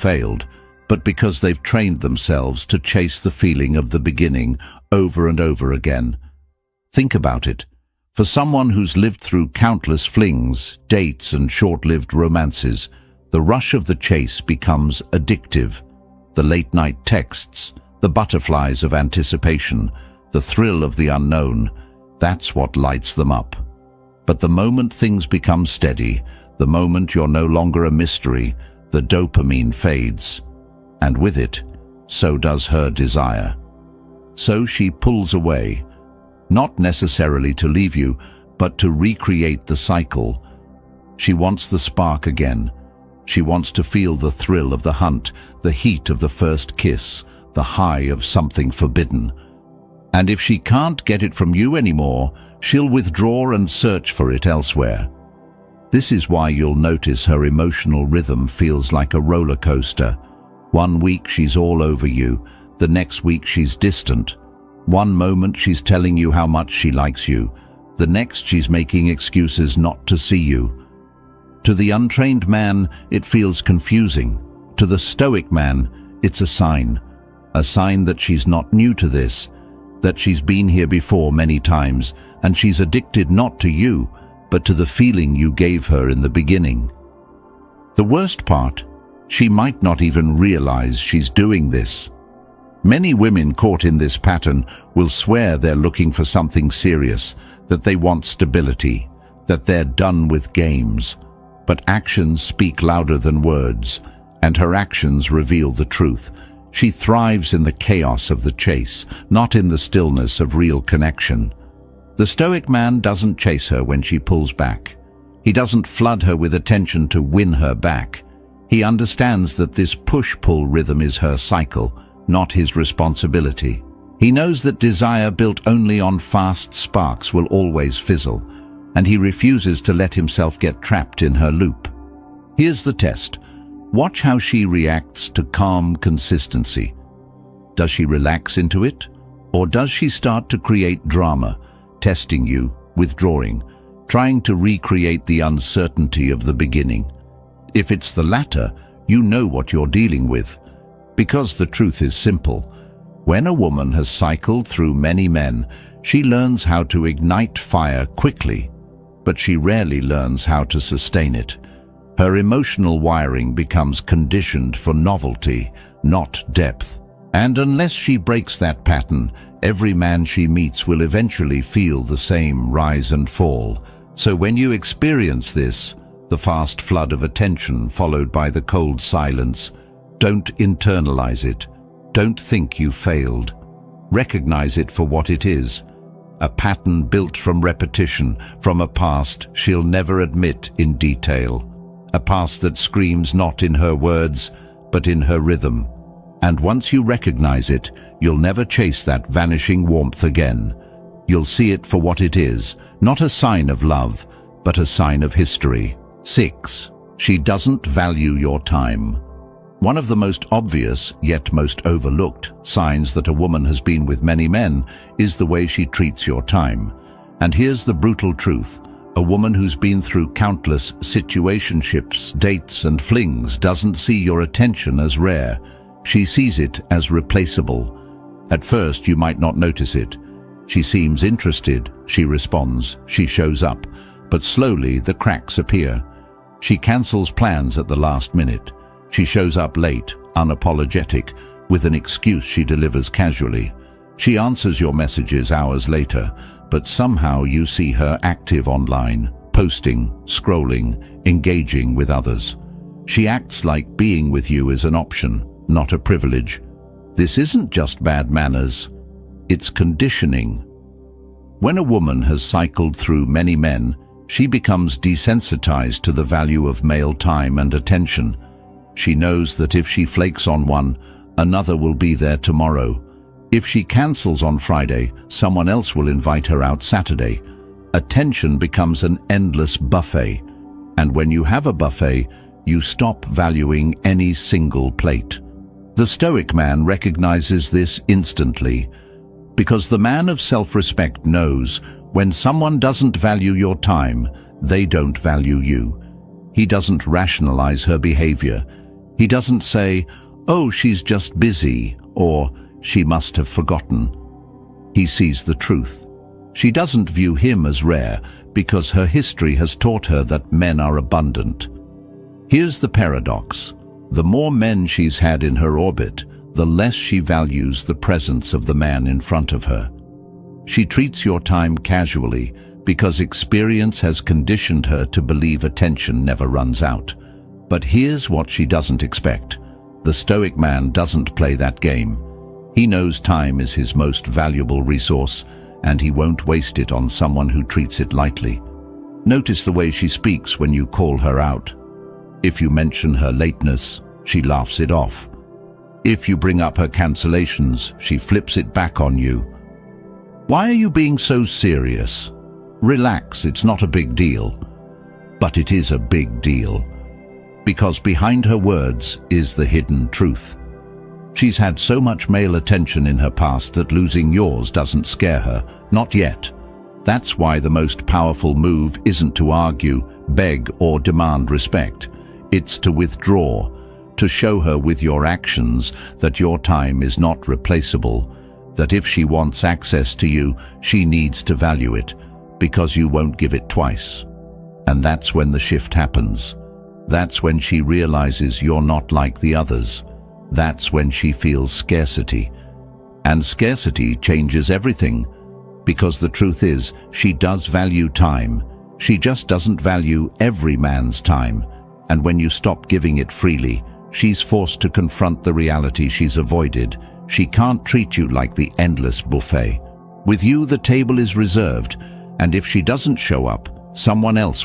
failed, but because they've trained themselves to chase the feeling of the beginning over and over again. Think about it. For someone who's lived through countless flings, dates and short-lived romances, the rush of the chase becomes addictive. The late-night texts, the butterflies of anticipation, the thrill of the unknown, that's what lights them up. But the moment things become steady, the moment you're no longer a mystery, the dopamine fades. And with it, so does her desire. So she pulls away, not necessarily to leave you, but to recreate the cycle. She wants the spark again. She wants to feel the thrill of the hunt, the heat of the first kiss, the high of something forbidden. And if she can't get it from you anymore, she'll withdraw and search for it elsewhere. This is why you'll notice her emotional rhythm feels like a roller coaster. One week she's all over you, the next week she's distant. One moment she's telling you how much she likes you, the next she's making excuses not to see you. To the untrained man, it feels confusing. To the stoic man, it's a sign that she's not new to this, that she's been here before many times, and she's addicted not to you, but to the feeling you gave her in the beginning. The worst part, she might not even realize she's doing this. Many women caught in this pattern will swear they're looking for something serious, that they want stability, that they're done with games. But actions speak louder than words, and her actions reveal the truth. She thrives in the chaos of the chase, not in the stillness of real connection. The stoic man doesn't chase her when she pulls back. He doesn't flood her with attention to win her back. He understands that this push-pull rhythm is her cycle, not his responsibility. He knows that desire built only on fast sparks will always fizzle, and he refuses to let himself get trapped in her loop. Here's the test. Watch how she reacts to calm consistency. Does she relax into it? Or does she start to create drama, testing you, withdrawing, trying to recreate the uncertainty of the beginning? If it's the latter, you know what you're dealing with. Because the truth is simple. When a woman has cycled through many men, she learns how to ignite fire quickly, but she rarely learns how to sustain it. Her emotional wiring becomes conditioned for novelty, not depth. And unless she breaks that pattern, every man she meets will eventually feel the same rise and fall. So when you experience this, the fast flood of attention followed by the cold silence, don't internalize it. Don't think you failed. Recognize it for what it is. A pattern built from repetition, from a past she'll never admit in detail. A past that screams not in her words, but in her rhythm. And once you recognize it, you'll never chase that vanishing warmth again. You'll see it for what it is, not a sign of love, but a sign of history. 6. She doesn't value your time. One of the most obvious, yet most overlooked, signs that a woman has been with many men is the way she treats your time. And here's the brutal truth. A woman who's been through countless situationships, dates and flings doesn't see your attention as rare. She sees it as replaceable. At first you might not notice it. She seems interested, she responds, she shows up, but slowly the cracks appear. She cancels plans at the last minute. She shows up late, unapologetic, with an excuse she delivers casually. She answers your messages hours later, but somehow you see her active online, posting, scrolling, engaging with others. She acts like being with you is an option, not a privilege. This isn't just bad manners, it's conditioning. When a woman has cycled through many men, she becomes desensitized to the value of male time and attention. She knows that if she flakes on one, another will be there tomorrow. If she cancels on Friday, someone else will invite her out Saturday. Attention becomes an endless buffet. And when you have a buffet, you stop valuing any single plate. The stoic man recognizes this instantly, because the man of self-respect knows when someone doesn't value your time, they don't value you. He doesn't rationalize her behavior. He doesn't say, "Oh, she's just busy," or "She must have forgotten." He sees the truth. She doesn't view him as rare because her history has taught her that men are abundant. Here's the paradox. The more men she's had in her orbit, the less she values the presence of the man in front of her. She treats your time casually because experience has conditioned her to believe attention never runs out. But here's what she doesn't expect. The stoic man doesn't play that game. He knows time is his most valuable resource, and he won't waste it on someone who treats it lightly. Notice the way she speaks when you call her out. If you mention her lateness, she laughs it off. If you bring up her cancellations, she flips it back on you. Why are you being so serious? Relax, it's not a big deal. But it is a big deal. Because behind her words is the hidden truth. She's had so much male attention in her past that losing yours doesn't scare her, not yet. That's why the most powerful move isn't to argue, beg, or demand respect. It's to withdraw, to show her with your actions that your time is not replaceable, that if she wants access to you, she needs to value it, because you won't give it twice. And that's when the shift happens. That's when she realizes you're not like the others. That's when she feels scarcity. And scarcity changes everything, because the truth is, she does value time. She just doesn't value every man's time. And when you stop giving it freely, she's forced to confront the reality she's avoided. She can't treat you like the endless buffet. With you, the table is reserved, and if she doesn't show up, someone else